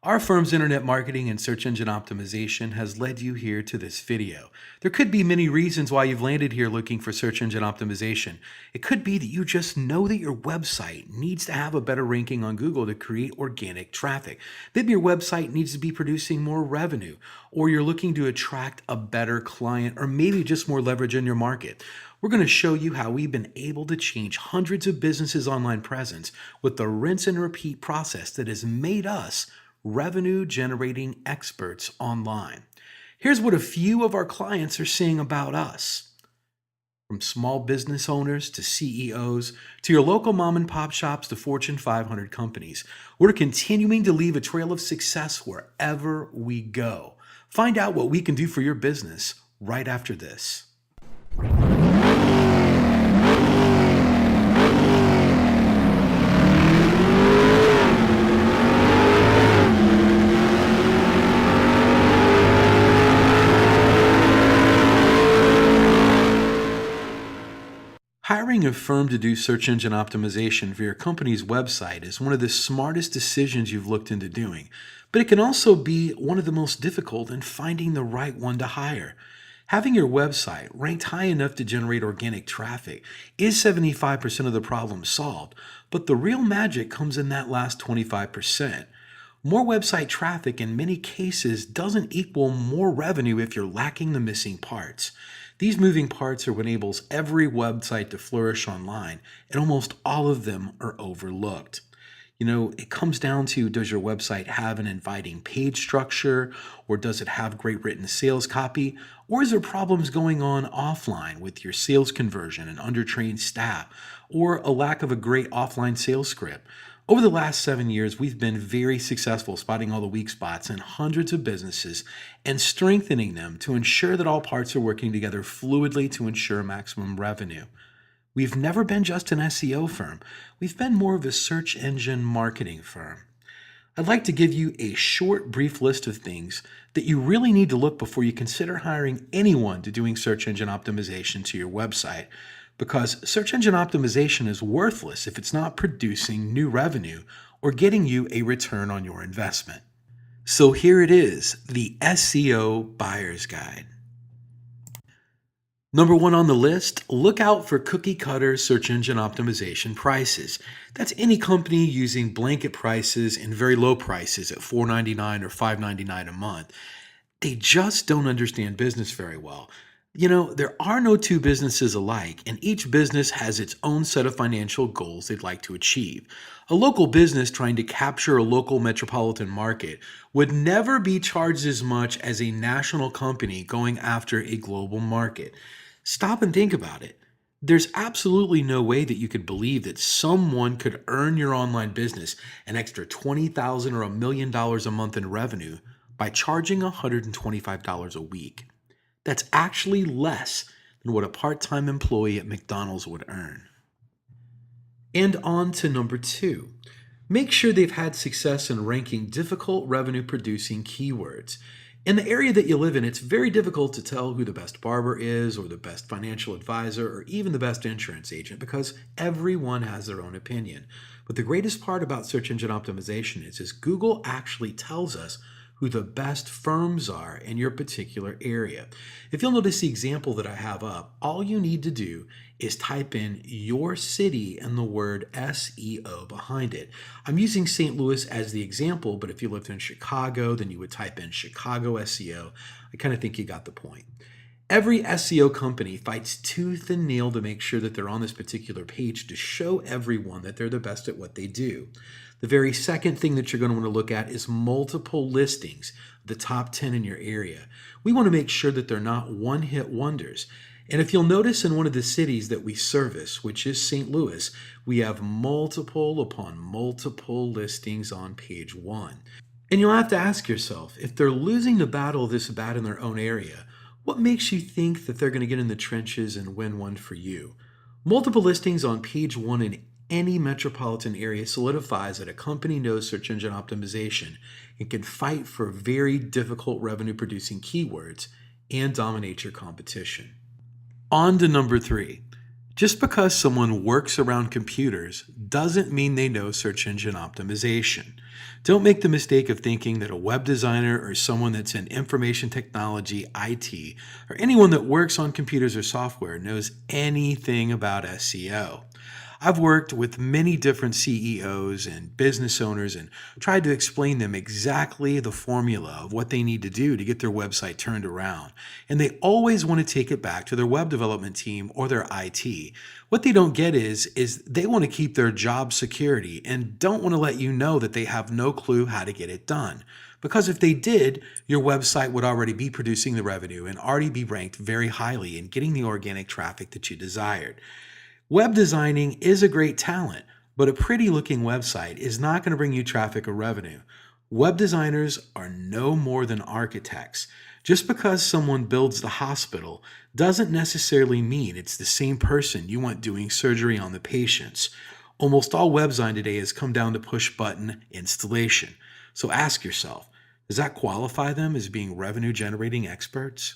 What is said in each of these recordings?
Our firm's internet marketing and search engine optimization has led you here to this video. There could be many reasons why you've landed here looking for search engine optimization. It could be that you just know that your website needs to have a better ranking on Google to create organic traffic. Maybe your website needs to be producing more revenue, or you're looking to attract a better client, or maybe just more leverage in your market. We're going to show you how we've been able to change hundreds of businesses' online presence with the rinse and repeat process that has made us revenue generating experts online. Here's what a few of our clients are saying about us. From small business owners to CEOs to your local mom and pop shops to Fortune 500 companies, we're continuing to leave a trail of success wherever we go. Find out what we can do for your business right after this. Hiring a firm to do search engine optimization for your company's website is one of the smartest decisions you've looked into doing, but it can also be one of the most difficult in finding the right one to hire. Having your website ranked high enough to generate organic traffic is 75% of the problem solved, but the real magic comes in that last 25%. More website traffic in many cases doesn't equal more revenue if you're lacking the missing parts. These moving parts are what enables every website to flourish online, and almost all of them are overlooked. It comes down to, does your website have an inviting page structure, or does it have great written sales copy, or is there problems going on offline with your sales conversion and undertrained staff, or a lack of a great offline sales script? Over the last 7 years, we've been very successful spotting all the weak spots in hundreds of businesses and strengthening them to ensure that all parts are working together fluidly to ensure maximum revenue. We've never been just an SEO firm. We've been more of a search engine marketing firm. I'd like to give you a short, brief list of things that you really need to look before you consider hiring anyone to doing search engine optimization to your website, because search engine optimization is worthless if it's not producing new revenue or getting you a return on your investment. So here it is, the SEO Buyer's Guide. Number 1 on the list, look out for cookie cutter search engine optimization prices. That's any company using blanket prices and very low prices at $4.99 or $5.99 a month. They just don't understand business very well. There are no two businesses alike, and each business has its own set of financial goals they'd like to achieve. A local business trying to capture a local metropolitan market would never be charged as much as a national company going after a global market. Stop and think about it. There's absolutely no way that you could believe that someone could earn your online business an extra $20,000 or $1 million a month in revenue by charging $125 a week. That's actually less than what a part-time employee at McDonald's would earn. And on to number 2. Make sure they've had success in ranking difficult revenue-producing keywords. In the area that you live in, it's very difficult to tell who the best barber is, or the best financial advisor, or even the best insurance agent, because everyone has their own opinion. But the greatest part about search engine optimization is Google actually tells us who the best firms are in your particular area. If you'll notice the example that I have up, all you need to do is type in your city and the word SEO behind it. I'm using St. Louis as the example, but if you lived in Chicago, then you would type in Chicago SEO. I kind of think you got the point. Every SEO company fights tooth and nail to make sure that they're on this particular page to show everyone that they're the best at what they do. The very second thing that you're going to want to look at is multiple listings, the top 10 in your area. We want to make sure that they're not one-hit wonders. And if you'll notice in one of the cities that we service, which is St. Louis, we have multiple upon multiple listings on page 1. And you'll have to ask yourself, if they're losing the battle this bad in their own area, what makes you think that they're going to get in the trenches and win one for you? Multiple listings on page 1 in any metropolitan area solidifies that a company knows search engine optimization and can fight for very difficult revenue-producing keywords and dominate your competition. On to number 3. Just because someone works around computers doesn't mean they know search engine optimization. Don't make the mistake of thinking that a web designer or someone that's in information technology, IT, or anyone that works on computers or software knows anything about SEO. I've worked with many different CEOs and business owners and tried to explain them exactly the formula of what they need to do to get their website turned around. And they always want to take it back to their web development team or their IT. What they don't get is they want to keep their job security and don't want to let you know that they have no clue how to get it done. Because if they did, your website would already be producing the revenue and already be ranked very highly and getting the organic traffic that you desired. Web designing is a great talent, but a pretty looking website is not going to bring you traffic or revenue. Web designers are no more than architects. Just because someone builds the hospital doesn't necessarily mean it's the same person you want doing surgery on the patients. Almost all web design today has come down to push button installation. So ask yourself, does that qualify them as being revenue generating experts?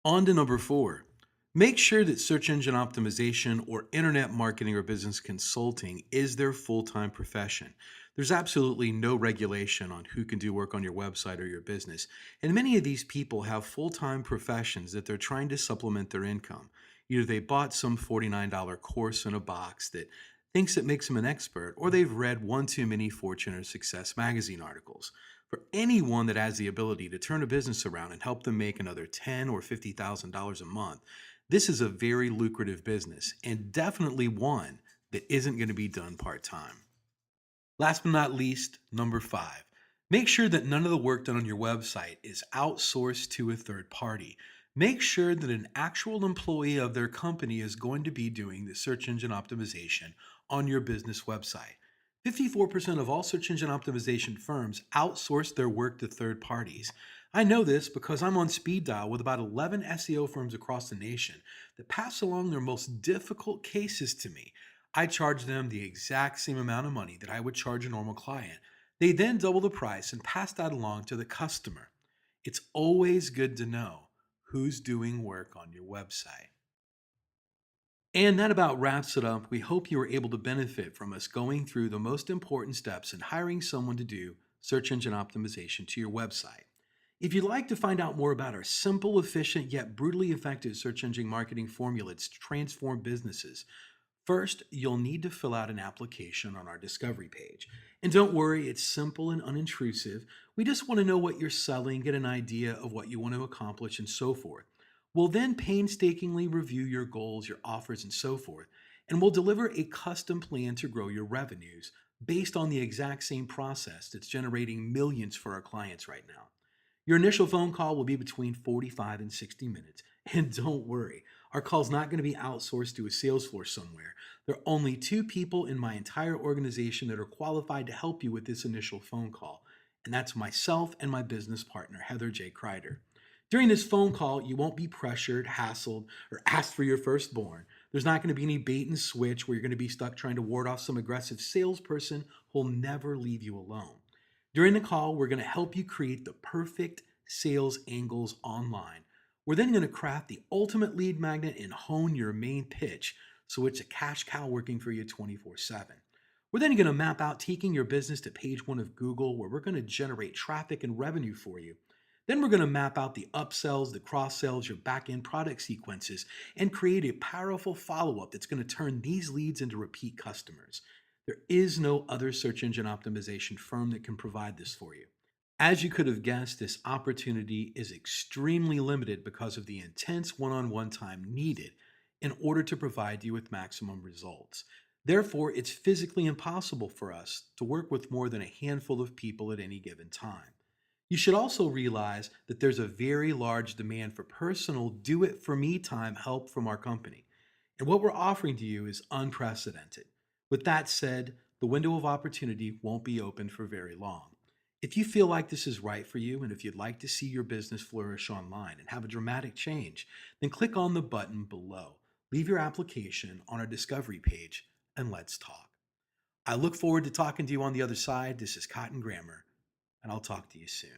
On to number four. Make sure that search engine optimization or internet marketing or business consulting is their full time profession. There's absolutely no regulation on who can do work on your website or your business. And many of these people have full time professions that they're trying to supplement their income. Either they bought some $49 course in a box that thinks it makes them an expert, or they've read one too many Fortune or Success magazine articles. For anyone that has the ability to turn a business around and help them make another $10 or $50,000 a month, this is a very lucrative business and definitely one that isn't going to be done part time. Last but not least, number five, make sure that none of the work done on your website is outsourced to a third party. Make sure that an actual employee of their company is going to be doing the search engine optimization on your business website. 54% of all search engine optimization firms outsource their work to third parties. I know this because I'm on speed dial with about 11 SEO firms across the nation that pass along their most difficult cases to me. I charge them the exact same amount of money that I would charge a normal client. They then double the price and pass that along to the customer. It's always good to know who's doing work on your website. And that about wraps it up. We hope you were able to benefit from us going through the most important steps in hiring someone to do search engine optimization to your website. If you'd like to find out more about our simple, efficient, yet brutally effective search engine marketing formula to transform businesses, first, you'll need to fill out an application on our discovery page. And don't worry, it's simple and unintrusive. We just want to know what you're selling, get an idea of what you want to accomplish, and so forth. We'll then painstakingly review your goals, your offers, and so forth, and we'll deliver a custom plan to grow your revenues based on the exact same process that's generating millions for our clients right now. Your initial phone call will be between 45 and 60 minutes. And don't worry, our call's not going to be outsourced to a sales force somewhere. There are only two people in my entire organization that are qualified to help you with this initial phone call, and that's myself and my business partner, Heather J. Kreider. During this phone call, you won't be pressured, hassled, or asked for your firstborn. There's not going to be any bait and switch where you're going to be stuck trying to ward off some aggressive salesperson who'll never leave you alone. During the call, we're going to help you create the perfect sales angles online. We're then going to craft the ultimate lead magnet and hone your main pitch so it's a cash cow working for you 24/7. We're then going to map out taking your business to page one of Google, where we're going to generate traffic and revenue for you. Then we're going to map out the upsells, the cross sells, your back end product sequences, and create a powerful follow up that's going to turn these leads into repeat customers. There is no other search engine optimization firm that can provide this for you. As you could have guessed, this opportunity is extremely limited because of the intense one on one time needed in order to provide you with maximum results. Therefore, it's physically impossible for us to work with more than a handful of people at any given time. You should also realize that there's a very large demand for personal do it for me time help from our company. And what we're offering to you is unprecedented. With that said, the window of opportunity won't be open for very long. If you feel like this is right for you and if you'd like to see your business flourish online and have a dramatic change, then click on the button below. Leave your application on our discovery page and let's talk. I look forward to talking to you on the other side. This is Cotton Grammar, and I'll talk to you soon.